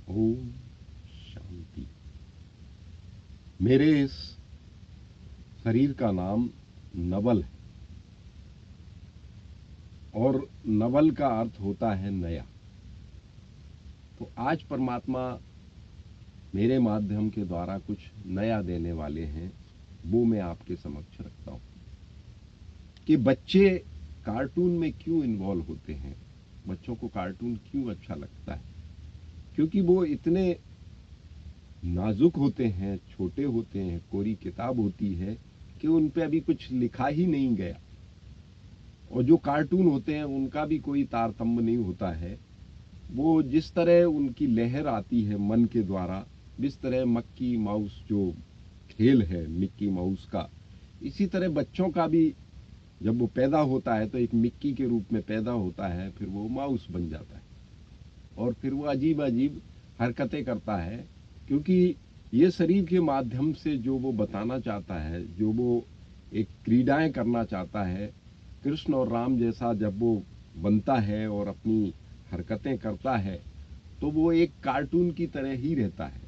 ओम शांति। मेरे इस शरीर का नाम नवल है और नवल का अर्थ होता है नया। तो आज परमात्मा मेरे माध्यम के द्वारा कुछ नया देने वाले हैं, वो मैं आपके समक्ष रखता हूं कि बच्चे कार्टून में क्यों इन्वॉल्व होते हैं, बच्चों को कार्टून क्यों अच्छा लगता है। क्योंकि वो इतने नाजुक होते हैं, छोटे होते हैं, कोरी किताब होती है कि उन पे अभी कुछ लिखा ही नहीं गया। और जो कार्टून होते हैं उनका भी कोई तारतम्य नहीं होता है। वो जिस तरह उनकी लहर आती है मन के द्वारा, जिस तरह मक्की माउस जो खेल है मिक्की माउस का, इसी तरह बच्चों का भी जब वो पैदा होता है तो एक मिक्की के रूप में पैदा होता है, फिर वो माउस बन जाता है और फिर वो अजीब अजीब हरकतें करता है। क्योंकि ये शरीर के माध्यम से जो वो बताना चाहता है, जो वो एक क्रीडाएं करना चाहता है, कृष्ण और राम जैसा जब वो बनता है और अपनी हरकतें करता है तो वो एक कार्टून की तरह ही रहता है।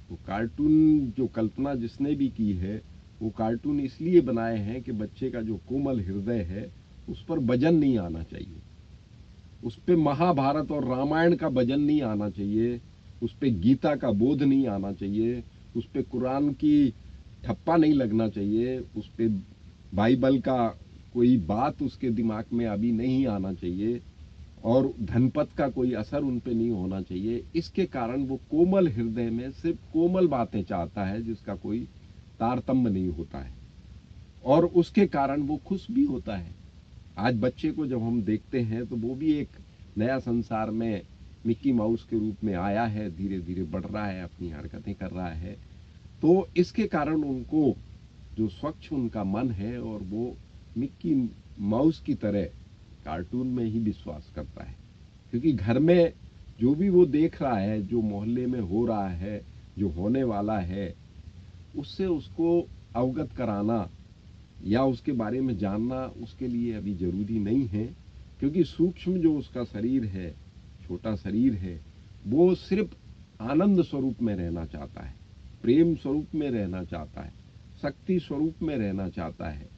तो कार्टून जो कल्पना जिसने भी की है, वो कार्टून इसलिए बनाए हैं कि बच्चे का जो कोमल हृदय है उस पर वजन नहीं आना चाहिए, उस पे महाभारत और रामायण का वजन नहीं आना चाहिए, उस पे गीता का बोध नहीं आना चाहिए, उस पे कुरान की ठप्पा नहीं लगना चाहिए, उस पे बाइबल का कोई बात उसके दिमाग में अभी नहीं आना चाहिए और धनपत का कोई असर उन पे नहीं होना चाहिए। इसके कारण वो कोमल हृदय में सिर्फ कोमल बातें चाहता है जिसका कोई तारतम्य नहीं होता है और उसके कारण वो खुश भी होता है। आज बच्चे को जब हम देखते हैं तो वो भी एक नया संसार में मिक्की माउस के रूप में आया है, धीरे धीरे बढ़ रहा है, अपनी हरकतें कर रहा है। तो इसके कारण उनको जो स्वच्छ उनका मन है और वो मिक्की माउस की तरह कार्टून में ही विश्वास करता है। क्योंकि घर में जो भी वो देख रहा है, जो मोहल्ले में हो रहा है, जो होने वाला है, उससे उसको अवगत कराना या उसके बारे में जानना उसके लिए अभी जरूरी नहीं है। क्योंकि सूक्ष्म जो उसका शरीर है, छोटा शरीर है, वो सिर्फ आनंद स्वरूप में रहना चाहता है, प्रेम स्वरूप में रहना चाहता है, शक्ति स्वरूप में रहना चाहता है।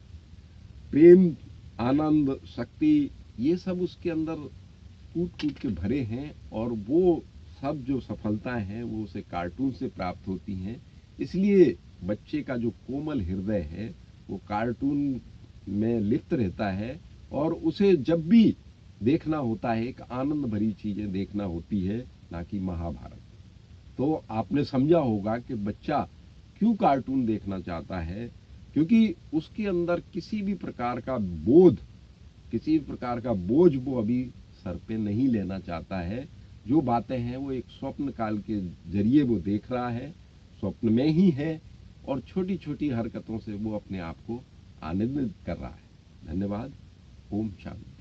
प्रेम, आनंद, शक्ति, ये सब उसके अंदर कूट कूट के भरे हैं और वो सब जो सफलताएं हैं वो उसे कार्टून से प्राप्त होती हैं। इसलिए बच्चे का जो कोमल हृदय है वो कार्टून में लिप्त रहता है और उसे जब भी देखना होता है एक आनंद भरी चीजें देखना होती है, ना कि महाभारत। तो आपने समझा होगा कि बच्चा क्यों कार्टून देखना चाहता है। क्योंकि उसके अंदर किसी भी प्रकार का बोध, किसी भी प्रकार का बोझ वो अभी सर पे नहीं लेना चाहता है। जो बातें हैं वो एक स्वप्न काल के जरिए वो देख रहा है, स्वप्न में ही है और छोटी छोटी हरकतों से वो अपने आप को आनंदित कर रहा है। धन्यवाद। ओम शांति।